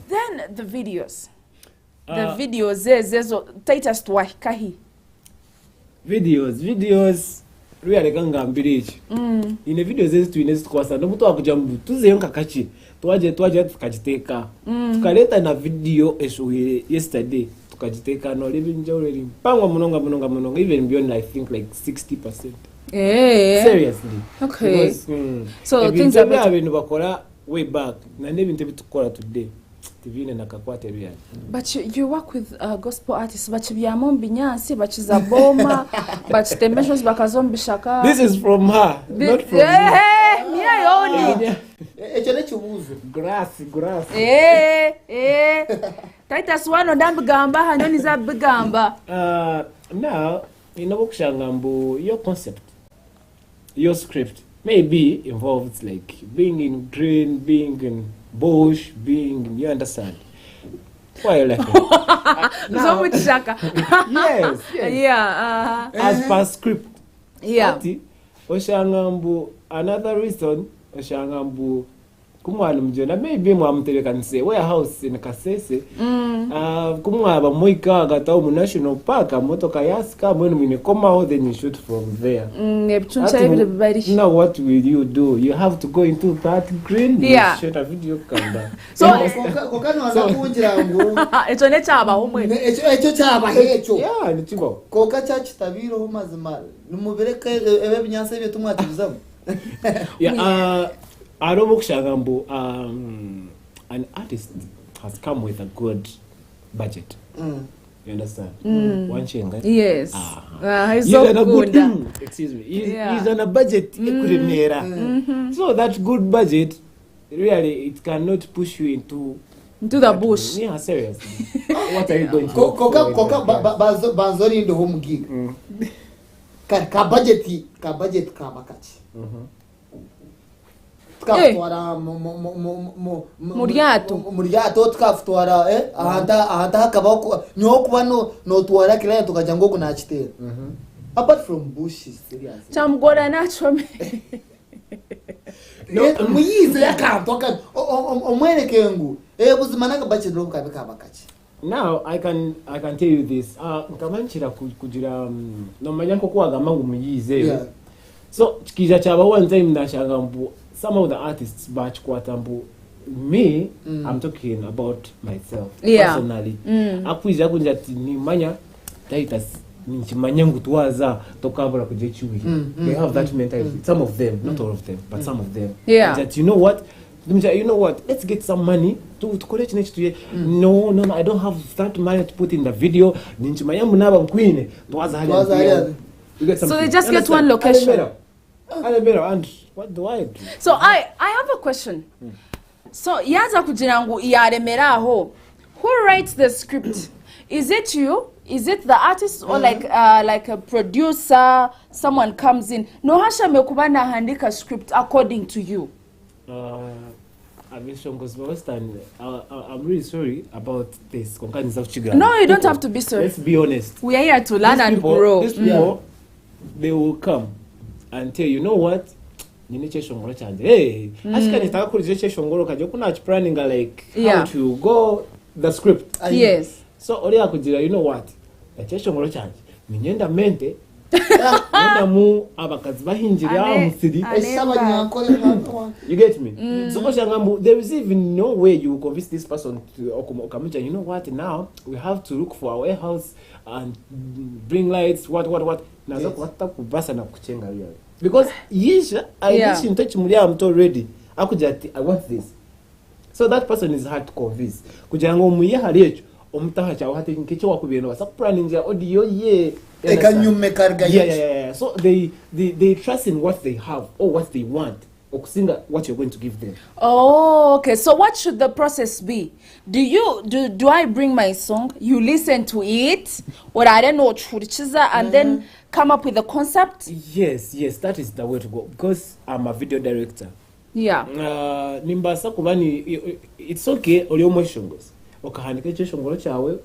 Then the videos. The videos zezo Titus twahikahi. Videos really ganga mbirichi. Ine videos zezo twinezi kwasa nomuto akujambu tuzeyo kakachi. Twaje tukajiteka. Tukaleta na video eshuye yesterday tukajiteka no living jewelry. Pangwa munonga even beyond I think like 60%. Seriously. Okay. Because, so things are better. Way back. Na nebintu bitukora today. TV nakakwate real. But you work with gospel artists, but byamon binyansi, but zaboma, but the measures bakazombi shaka. This is from her, not from me. Yeah, grass. Titus one ndambigamba hanyoni za bigamba. Now, inobokushangambu your concept. Your script maybe involves like being in green, being in bush, being, you understand? Why are you laughing? So much shaka. Yes. Yeah. As per script. Yeah. Oshangambu, another reason, Oshangambu, kumwana mjona, maybe mwamtere can say, warehouse in Kasese, kumwaba moika agata mu national park, motoka yaska, when you come out, then you shoot from there. Now what will you do? You have to go into that green, shoot a video camera. So, echo nechaba homwe. Echo chaba hecho. Yeah, nichibo. Koka church tabiro homazima. Numubereka ebe binyanse bye tumwatizamu. Yeah, Arobokshagambu, an artist has come with a good budget. You understand? One shilling. Yes. He's so on a good. Excuse me. He's on a budget. So that good budget, really, it cannot push you into the bush. Yeah, seriously. What are you going to do? Koka banzori in the home gig. Ka budget kabakachi. Tukafutwara muriato tukafutwara ahanta hakaba nyo kuba no twara kila tukaja ngo kunachitera apart from bushes serious chamgora nacho no muyize yakantoka omwereke ngo buzima nanga budget ro kabakachi. Now I can tell you this nkamanchira kugira no manyanko kwaga mangu muyize. So kija chaba one time nashagambu some of the artists batch kwatambu me I'm talking about myself personally. Akwiza kunjati ni manya Titus nichimanyangu tuwaza tokabura kujechuhi. They have that mentality. Some of them, not all of them, but some of them. That you know what, let's get some money to collect next year. No, I don't have that money to put in the video. Nichimanyangu naba mkwine tuwaza hali. So they just get one location. And what do I do? So I have a question. So yaza kujirangu iyaremeraho. Who writes the script? Is it you? Is it the artist or like a producer? Someone comes in. No hasha mekubana handika script according to you. I'm really sorry about this. No, you don't have to be sorry. Let's be honest. We are here to learn and grow. These people, they will come and tell you know what? Hey, ashika nitaka kulijesha shongoro kaje kuna planning like how to go the script. Yes. So oli akujira you know what? Yache shongoro chanje. Minyenda mente. Nenda mu abakazi bahinjira amusiri. You get me? So oshangambu there is even no way you convince this person to okamucha you know what now we have to look for a warehouse and bring lights what nazo kwata kubasa na kuchenga real. Because I didn't touch Muriam already. I want this. So that person is hard to convince. Kujango muye hariyecho omutaha chawo hati nkicho wakubiyeno wasa planning ya audio can you make yeah. So they trust in what they have or what they want. Okusinga what you're going to give them. Oh, okay. So what should the process be? Do I bring my song? You listen to it, or I don't know churichiza and then come up with a concept? Yes, that is the way to go because I'm a video director. Yeah. Nimbasa kubani it's okay oliomo shongos. okahandika cheshongolo chawe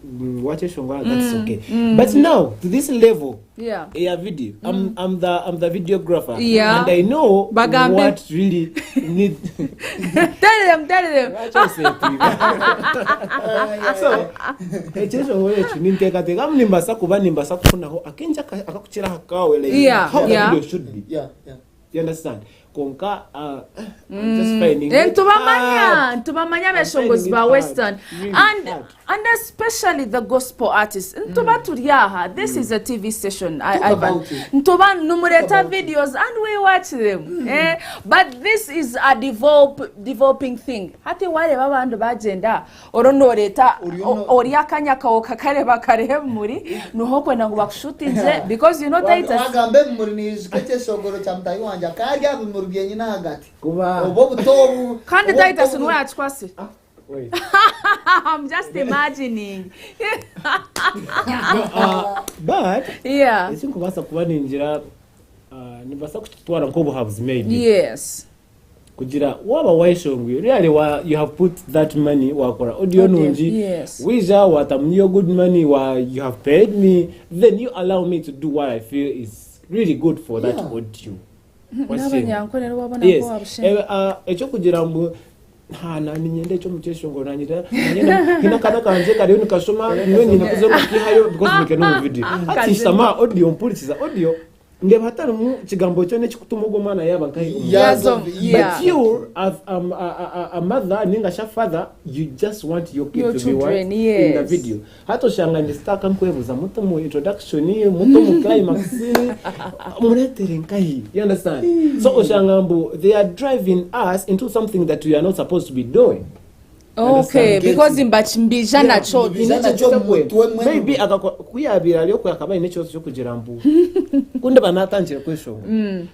wacheshongolo, that's okay. But now to this level, yeah, video, I'm the videographer, and I know what really need. Tell them. So cheshongolo chinintekateka mnimbasa kuba nimbasa kufunaho akenja akakuchira hakawe like how the video should be. Yeah. You understand? Konka, I'm just finding it Tubamanya beshongozi ba Western and especially the gospel artists. Ntuba turiyaha. This is a TV station. Ivan. Ntuba numureta videos and we watch them. But this is a developing thing. Hati wale babandu bagenda oronoreta oriyakanya kawo kakareba kareba muri nuhoko nangu bakushutinze because you know Titus. Agambe muri ni skete shongoro chamtayi wanja karya bimurugyenye na hagati. Obo butobu. Kandi Titus nwe atwase. Wait. I'm just imagining. But yeah. I think kubasa kuba ninjira nibasa kutwara nko buhabuzi maybe. Yes. Kujira waba waishongwe really you have put that money wakora audio nunji. Yes. Wija watamniyo good money you have paid me, then you allow me to do what I feel is really good for that audio. Yes. Echo kugira mbu hana ninyende cyo mukeshongo nanyira hina kana kanje kari unikashoma niwe ninakuze mukihayo because we can video ati sama audio mpulisiza audio nge batari mu kigambo cyo ne kikutumogo mwana yaba kai but you as a mother ninga sha father you just want your kid to be what in the video hato shanga ndistaka nkwebuza muto mu introduction ye muto mu climax muretere nkai you understand so oshangambu they are driving us into something that we are not supposed to be doing. Okay, because imbachimbija nacho maybe akakuyabira lyo kwakaba inecho cyo kugira mbu kunde banatangira kwesho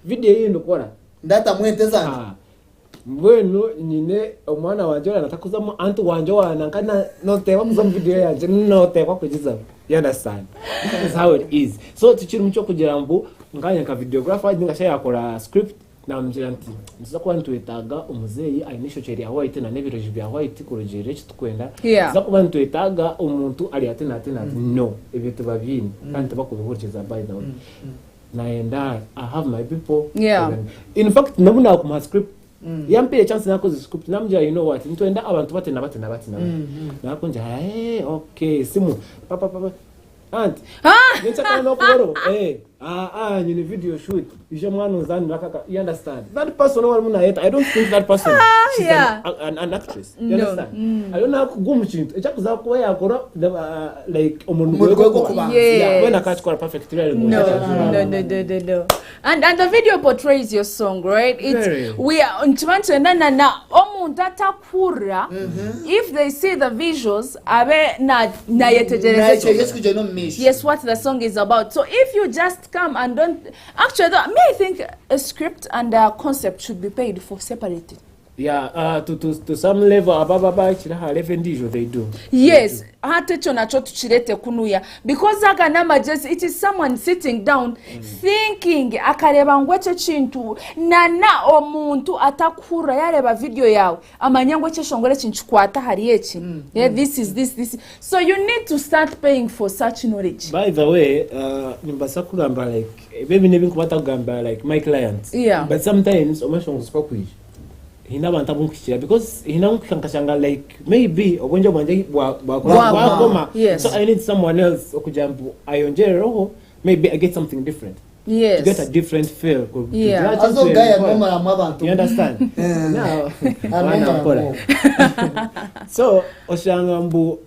video iyi ndukora ndata mwentezana mbwenu nyine omwana wanje anatakuza antu wanje wanankana noteba kuza video yanje noteba kugiza you understand this is how it is so tichiri mucho kugira mbu nganya ka videographer ndingasha yakora script na mjiranti nziza kuba ntwetaga umuzeyi ainisho cheri ya white na nebiroji bya white kurogere chitukwenda nziza kuba ntwetaga umuntu ali atena no ebyo babini kandi bakubihurkiza by the way naenda I have my people in fact nabuna ku script yampire chance nako script namja you know what ntwenda abantu batena nakonja okay simu papa aunt nitaka no kuboro in a video shoot isho mwana uzani nakaka you understand that person who muna yet I don't think that person she's an actress you understand I don't know kugumchinto echakuza ko yakora like omuntu when I catch perfect really no and the video portrays your song right we are ntwanze na omuntu atakura if they see the visuals abe na yetegereza yes what the song is about so if you just come and don't actually I think a script and a concept should be paid for separated. To some level ababa chiraha level they do. Yes, hate chona cho tuchirete kunuya because aga nama just it is someone sitting down thinking akareba ngweche chintu na omuntu atakura yareba video yawe amanyangwe cheshongole chinchukwata hari echi this is so you need to start paying for such knowledge. By the way nimbasa kulamba like baby nebin kubata gamba like my clients but sometimes omashongo spakwi hina banta bunkishira because hina unkashanga like maybe obonje banje bwa so I need someone else okujambu ayonjere roho maybe I get something different to get a different feel also guy mama amabantu you understand now so oshanga mbu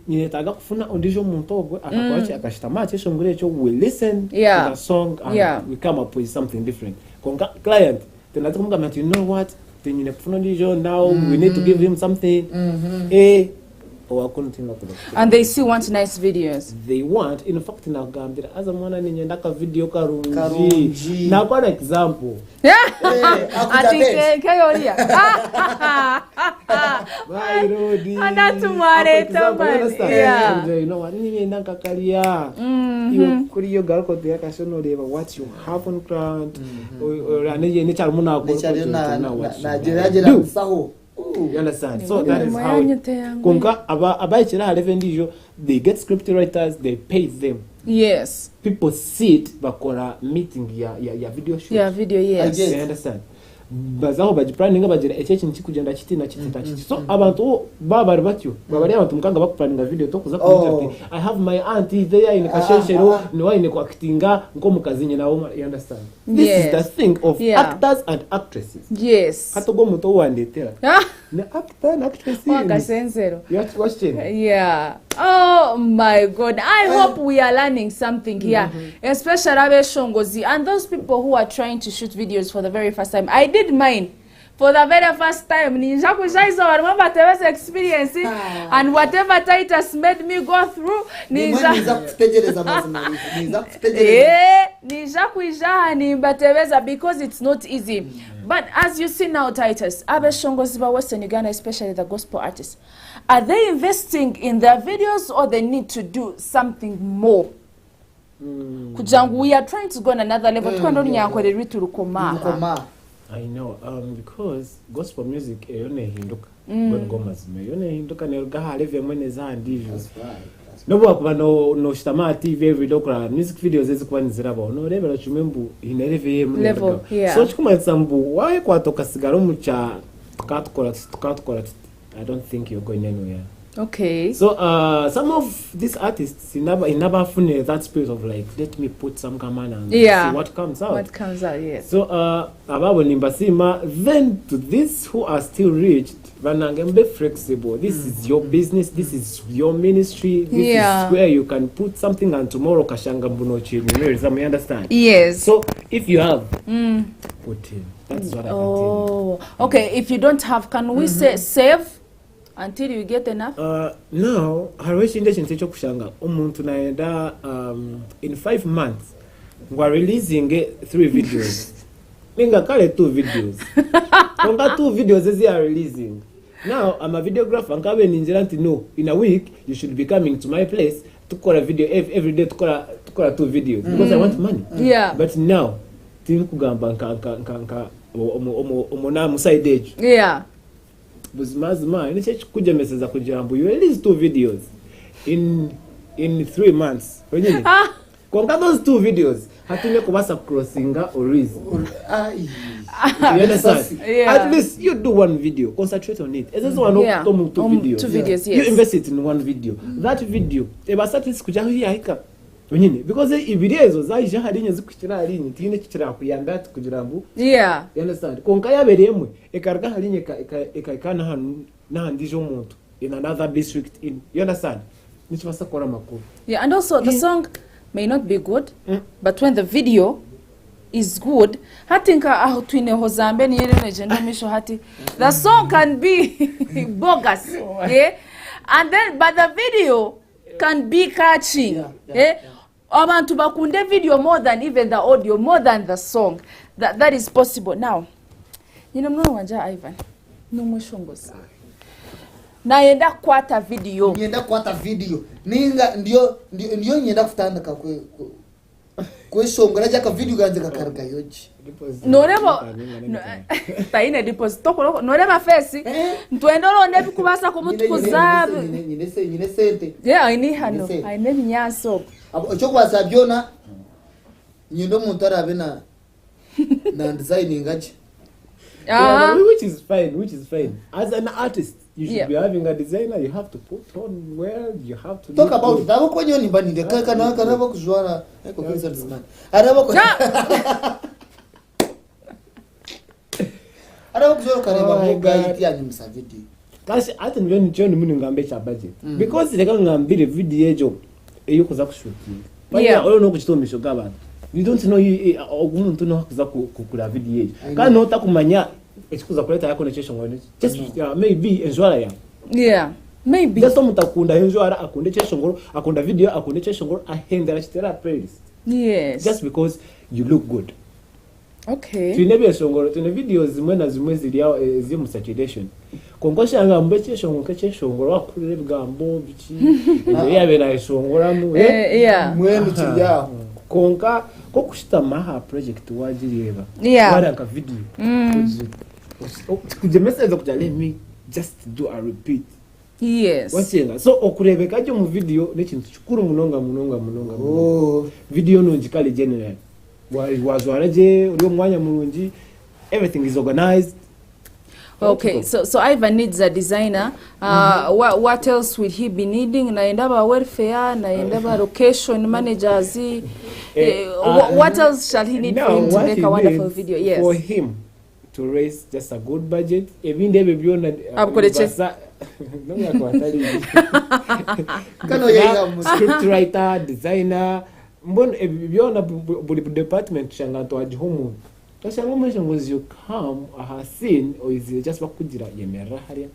nitaga kufuna audition muntogwe akakwachi akashitama cheshongure cho we listen to the song and we come up with something different client tenatumuga mat you know what now we need to give him something and they still want nice videos. They want in fact na gambira as a mwana ninyenda ka video karunji na kwa example atike kayoria my rodi anatumare tamani you know what ninyenda kakalia you kuri yo galko te akashono leva what you have on ground or ane ni charmuna ko na jiraje saho You understand? So that is how konka abaichira have ndijo, they get script writers, they pay them. Yes. People see it bakora meeting ya video shoot. Yeah, video, yes. You understand? Bazaho bajiplaninga bagira echechi nchikugenda chiti na chiti. So abantu baba batyo babari abantu mukanga bakuplaninga video to kuza kumujati. I have my auntie there in Kasheshero no in ko actinga nko mukazinye nawo, you understand? This is the thing of actors and actresses. Yes. Hatogo muto wandetera. Na actor and actress. Wakasenzero. You have to question. Yeah. Oh my God. I hope we are learning something here. Especially Abe Shongozi and those people who are trying to shoot videos for the very first time. I did mine for the very first time. I remember Titus experience and whatever Titus made me go through. Because it's not easy. But as you see now, Titus, Abe Shongozi Western Uganda, especially the gospel artists, are they investing in their videos or they need to do something more? Kujangu, we are trying to go on another level. I know, because gospel music yone hinduka. Ngoma zime yone hinduka nerga haleve mwene za ndivyo. Nobo akuba no shitama TV every dokra music videos ezikuba nzirabo no level chumembu inereve ye level. So chikumanza mbu wae kwatoka sigaro mucha tukatkola I don't think you're going anywhere. Okay. So some of these artists never find that space of like, let me put some command and see what comes out. What comes out, yes. So ababo nimbasima, then to these who are still reached, be flexible. This is your business, this is your ministry, this is where you can put something and tomorrow kashanga bunochi, you understand? Yes. So if you have put in. That's what I can tell you. Okay, if you don't have, can we say save until you get enough? Now, Haruishi Nation Techo Kushanga, Umuntu naenda in 5 months, we're releasing 3 videos. Ninga kale 2 videos. Konga 2 videos as they are releasing. Now, I'm a videographer, and Kabe Ninjalanti know, in a week, you should be coming to my place to call a video every day to call 2 videos. Because I want money. Yeah. But now, Tinkugamba nka omona musaideju. Yeah. Buzimazima ni chechi kuja message kujambo you release 2 videos in 3 months. Wenyewe. Konga those 2 videos hatune kubasa crossinga or reason. You understand? At least you do 1 video, concentrate on it. This one no 2 videos. 2 videos, yes. You invest it in 1 video. That video eba satis kuja hika. Wenyine because ibirezo zaje harinye zikuchira harinye tine kichira kuyamba kugirambu. Yeah. You understand? Konka yaberemwe ekarga harinye ekakana hanu na ndijo muntu in another district in. You understand? Nichibasa kora makuru. Yeah, and also the song may not be good, but when the video is good, hatinka twine hozambe ni yele legend misho hati. The song can be bogus. Yeah? And then but the video can be catching. Yeah. Abantu bakunde video more than even the audio, more than the song. That is possible. Now, you know wanja Ivan. No mweshongozi. Naenda kwata video. Nienda kwata video. Ninga ndio nienda kutandika kwe shongora jaka video ganje kakarga yoji. Noreba taine deposit toko noreba face ntwendolo ndebi kubasa ko mutu kuzabe nyine sente ini hano aine binyaso cyo kwasa byona nyindo muntu arabe na designing gaje which is fine as an artist you should be having a designer you have to put on well you have to talk about that ko nyoni bani de kaka na karaba kujwara eko businessman araba ko araba kujwara karaba mo gaiti ya nyimsa video kasi ati njoni muni ngambe cha budget because leka ngambire video ejo eyo kuza kushutinga baya olo kuchitomisho gabana you don't know ogumuntu no kuza kukula video ejo kandi no takumanya ekikuza kuleta yako nechesho ngone just maybe enjwara ya maybe just mutakunda enjwara akunde chesho ngoro akunda video akunde chesho ngoro ahendera chitera playlist just because you look good. Okay. Tunebe shongoro tune videos zimwe na zimwe ziri mu saturation. Konkosha ngambe cheshongoro ngoro akurire bgambo bichi. Yabe na shongora mu mwendo kijya. Konka ko kushita maha project wajireba. Wara ka video. Kuje message kuja let me just do a repeat. Yes. Wachenga. So okurebeka jo mu video nekintu kikuru munonga. Video nonjikali general. Wazwaraje uri mwanya mulungi. Everything is organized. Okay, so Ivan needs a designer. What else would he be needing? Naendaba welfare, naendaba location managers. What else shall he need for him to make a wonderful video? Yes. For him to raise just a good budget. Ebinde bebiona script writer, designer. Mbona ebiona buli department shanga to ajihomu. Tashanga umusha was you come a scene or is it just bakujira yemera haria.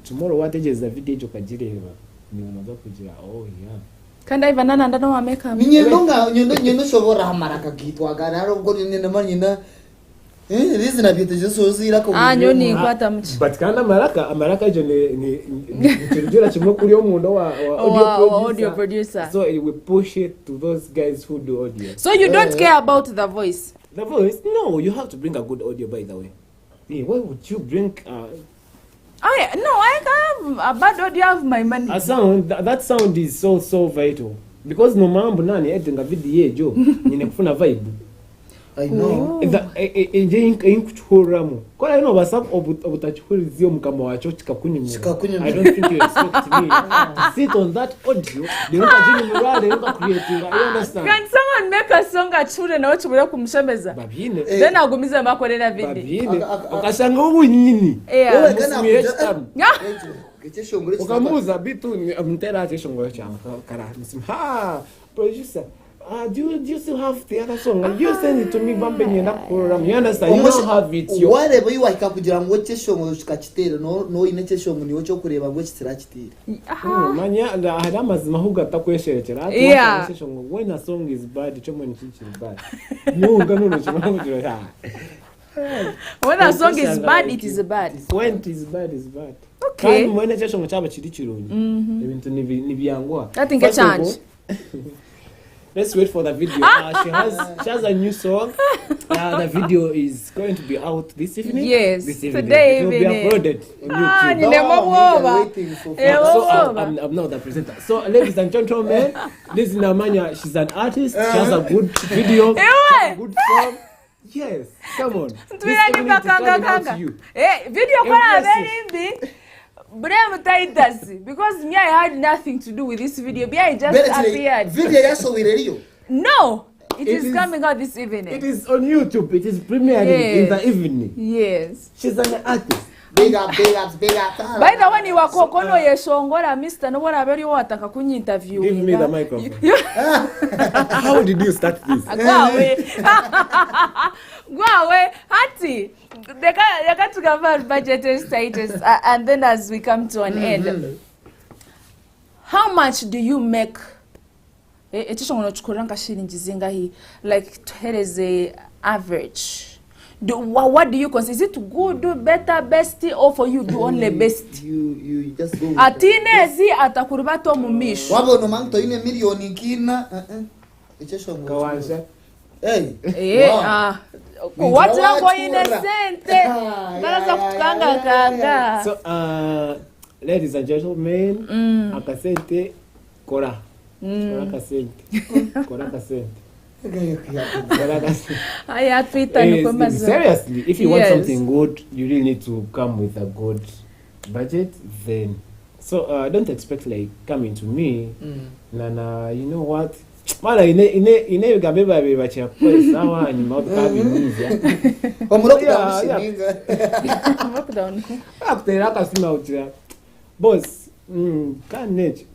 Tomorrow what is the video jokajireba ni unaza kujira yeah. Kanda ivanana ndano wa make up. Nyendo shobora hamaraka kitwa gara ngo nyina manyina reason abite jeso zira ko nyoni kwata mchi. But kana amaraka jo ni kirujira kimwe kuri omundo wa audio producer. So it will push it to those guys who do audio. So you don't care about the voice? The voice? No, you have to bring a good audio, by the way. Yeah, why would you bring I have a bad audio of my money. A sound, that sound is so vital. Because no mambo nani editing a video jo, nine kufuna vibe. I know. Inkuchuramu. Kwa ino basap obutachuriziyo mkama wacho chikakunyumira. I don't think you expect me to sit on that audio. They don't creating. You understand? Can someone make a song achure na wachubura kumshemeza? Babine. Then agumiza makorera video. Babine. Okashanga ubu nyini. Wewe kana ukamuza bitu mtera ati shongolo changa kara ha producer do you still have the other song? You send it to me bambe nyenda program. You understand? You don't have it. Whatever you waka kugira ngo cyeshongo chikachitera no ine cyeshongo niwo cyo kureba ngo kitira. Manya hada mazima huga takwesherekera. Ati cyeshongo when a song is bad chomo ni bad. Nyunga no chomo kugira. When a song is bad, it is bad. When it is bad, is bad. Okay. When a cyeshongo chaba chiri chirunyi. Ebintu nibyangwa. I think a change. Let's wait for the video. She has a new song. The video is going to be out this evening. Yes, this evening. Today it will be uploaded on YouTube. I'm not the presenter. So, ladies and gentlemen, this is Namanya. She's an artist. She has a good video. She has a good song. Yes, come on. This evening is coming out to you. Video kwa very big. Blame Titus because me I had nothing to do with this video. I just appeared. Video yaso wireriyo. No, it is coming out this evening. It is on YouTube. It is premiering in the evening. Yes. She's an artist. Big up. By the way, wako kono yeshongora Mr. No one aberi wataka kunyi interview. Give me the microphone. How did you start this? Go away. Hati. They got to cover budget status and then as we come to an end. How much do you make? Like here is a average. What do you consider? Is it good, do better, best, or for you do only best? You just go. Atinezi atakurubato mumisho. Wabo no manto ine milioni kina. Kawansha. Hey. What lango innocente? Baraza kukanga kanga. So ladies and gentlemen, akasente kora. Kora kasente. Kora kasente. Seriously, if you want something good, you really need to come with a good budget. Then, so don't expect like coming to me. Nana, you know what? Mala ine gabeba beba chakwe sawa ni mauka binizia. Lockdown. After akasima utia. Boss, kanech.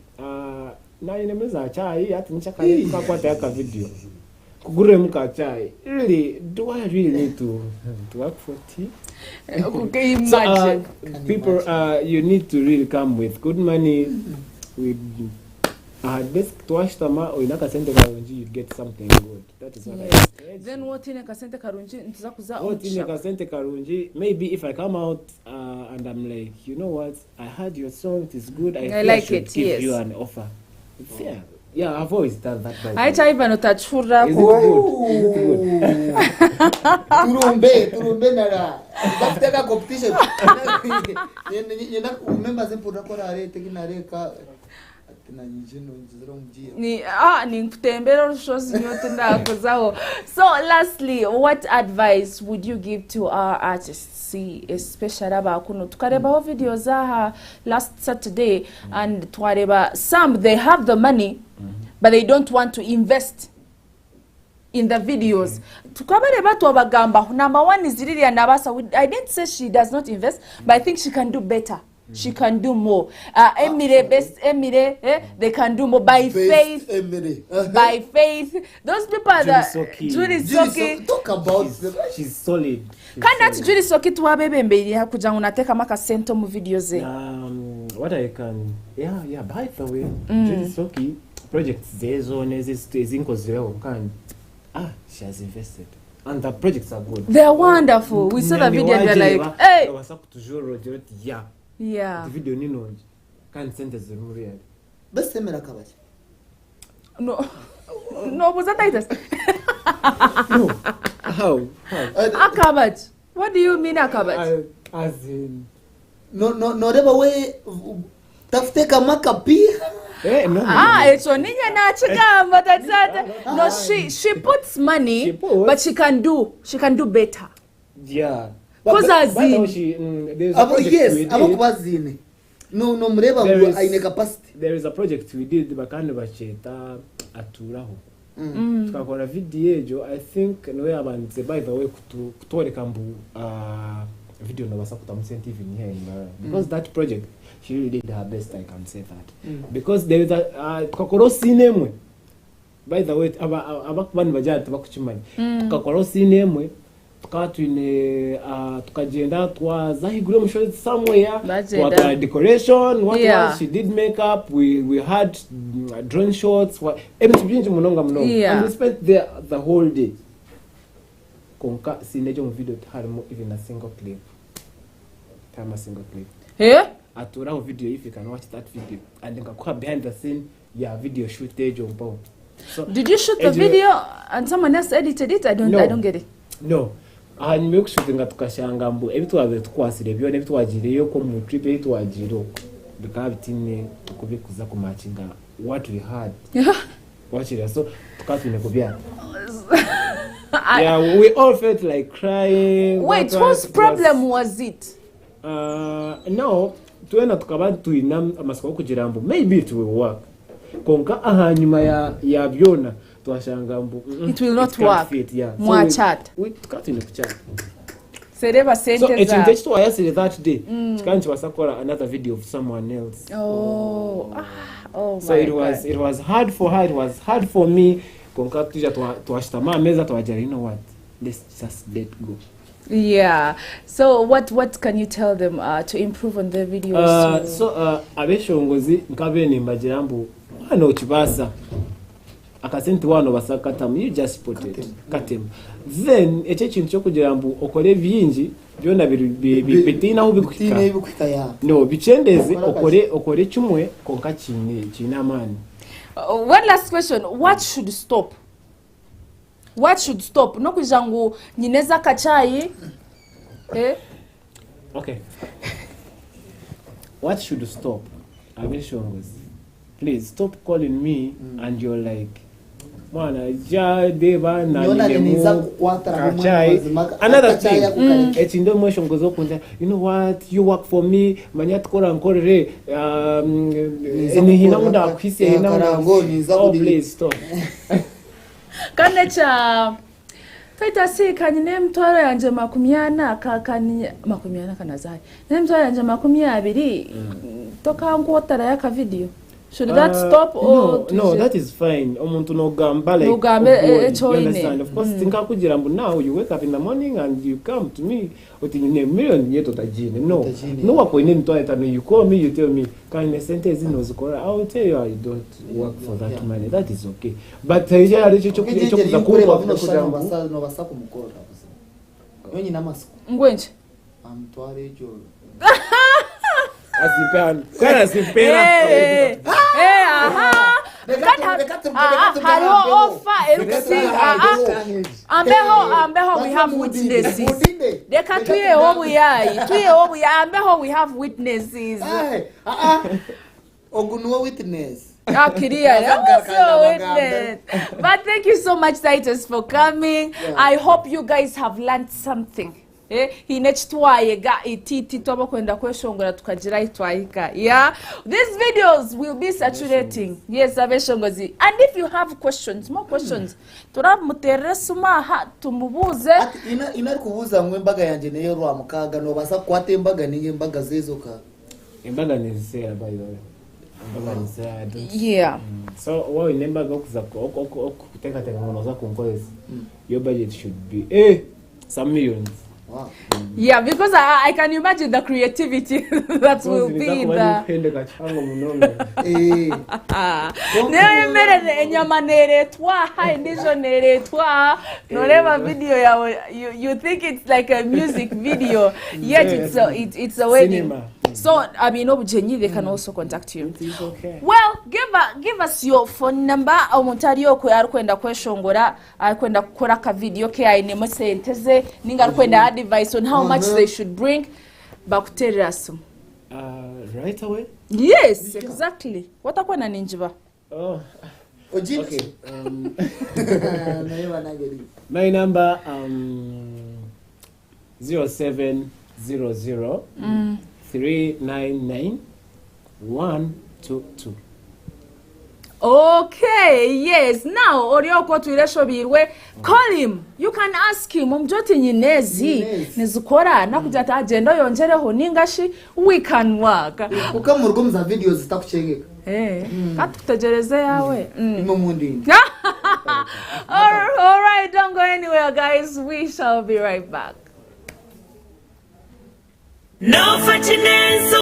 Na inemeza chai ati nchakale kwa taka video. Kugure muka chai. Really, do I really need to work for tea? Okay, imagine. So, people, you need to really come with good money. With desk to wash tama or inaka sente karunji, you get something good. That is what I said. Then what in a sente karunji ntiza kuza what in a sente karunji? Maybe if I come out and I'm like, you know what? I heard your song. It is good. I like should it. Give you an offer. It's fair. Yeah, I've always done that. Aicha even utachura. Is it good? Turumbe nara. Bafuteka competition. Yena umemba zempura kora arete kinareka na njino nziro mjia. Ni kutembera shows nyote ndakozaho. So lastly, what advice would you give to our artists? See, especially abakuno tukareba videos zaha last Saturday and twareba some they have the money but they don't want to invest in the videos. Tukabareba to abagamba. Number one is really Nabasa. I didn't say she does not invest, but I think she can do better. She can do more. Emire, best Emire, they can do more by faith. By faith. Those people are the Judy Soki. Talk about she's solid. Can that Judy Soki to abebe mbeli hakuja unateka maka sento mu videos what I can by the way, Judy Soki projects zezo nezinko zero can she has invested. And the projects are good. They're wonderful. We saw the video and we're like, hey. Yeah. The video nino can't send us the real. Best emera kabaji. No, was that Titus? No. How? Akabat. What do you mean akabat? As in no reba we tafuteka makapi. No. It's on na chigamba that. No, she puts money, but she can do better. Yeah. Because as abakubazine no mureba ngo aine capacity. There is a project we did bakande bacheta aturaho. Tukakora video ejo I think no yabanze by the way kutoreka mbu video no basa kutamusen TV ni here because that project she really did her best, I can say that. Because there is a kokoro sinemwe by the way abakubani bajata bakuchimanya kokoro sinemwe tukatwine tukagenda twazahigure mushozi somewhere kwa decoration what was she did makeup, we had drone shots everything munonga and we spent there the whole day konka sinejo mu video harimo even a single clip. Atura mu video if you can watch that video and ngakwa behind the scene video shoot ejo mpo. So did you shoot the video and someone else edited it? I don't get it. No. Nyuma kushutinga tukashanga mbu ebitwabe tukwasire byo nebitwagireyo ko mu trip etwagiro bikabitine tukubikuza ku matchinga what we had. Watch it so tukatwine kubya. We all felt like crying. Wait, whose problem was it? No, tuena tukaba tuina amasako kugira mbu maybe it will work. Konka ahanyuma ya byona twashanga mbu it will not work. Mwa chat. We tukatwine kuchat. Sereba sentence. So it's intention to yesterday that day. Tukanchi wasakora another video of someone else. Oh my. So it was hard for her, it was hard for me. Konka tuja twashitama meza twajari, you know what? Let's just let go. Yeah. So what can you tell them to improve on their videos? So abeshongozi nkabe nimbagira mbu hano ukibasa akasenti wano basakatamu you just put it katem then ekintu cyo kugira mbu okore byinji byona bitina ubikukika ya no bichendeze okore chumwe konka china amani. One last question, what should stop? No kujangu nyineza kachai Okay. What should stop? Abeshongozi, please stop calling me and you're like mwana ja deba na another thing etindo mweshongozo kunja you know what you work for me manya tukora nkorere eni hina muda kwisi hina muda please stop. Kanecha Titus kanyine mtwara yanje 40 kanazai ne mtwara yanje 20 toka ngotara yaka video. Should that stop or no that is fine. Omuntu no gamba like understand. Of course tinka kugira mbu now you wake up in the morning and you come to me utinye million yeto tajine no wako ine mtwara tano you call me you tell me can sentence no zikora I will tell you I don't work for that money, that is okay but ya richo chokuza kuba no basako mukora yonyi namasiku ngwenje amtware ejo hariho offer erukusinga ambeho we have witnesses reka tuyeho buyayi ambeho we have witnesses ogunuwo witness but thank you so much Titus for coming. I hope you guys have learned something. Hinechitwaye ga ititi toba kwenda kweshongora tukagira itwayika. Yeah, these videos will be saturating. Yes, abeshongozi. And if you have questions, more questions, turamuteresuma ha tumubuze. Ina kubuza mwembaga yanje neyo rwa mukaga no basa kwate embaga ninge embaga zezoka. Embaga nezisera by the way. Yeah. So what remember gokuza kuteka ngono za kunkoleza. Your budget should be some millions. Wow. Yeah, because I can imagine the creativity that will be the you think it's like a music video, yet it's a wedding. Cinema. So I mean, they can also contact you. Okay. Well, give us your phone number. Omutario ko yarukwenda kweshongora kwenda kukora ka video ke ainemo senteze ninga kwenda advice on how much they should bring bakutereraso. Right away? Yes, exactly. What akwana ninjiba? Oh. Okay. My number 0700 399 122. Okay, yes. Now, Orioko tuireshobirwe, call him. You can ask him, umjote nyinezi, nizukora, nakujata agenda yonjereho ningashi, we can work. Ukamurugumza videos zitakuchengeka. Katukutegereze yawe. Imumundi. All right, don't go anywhere, guys. We shall be right back. No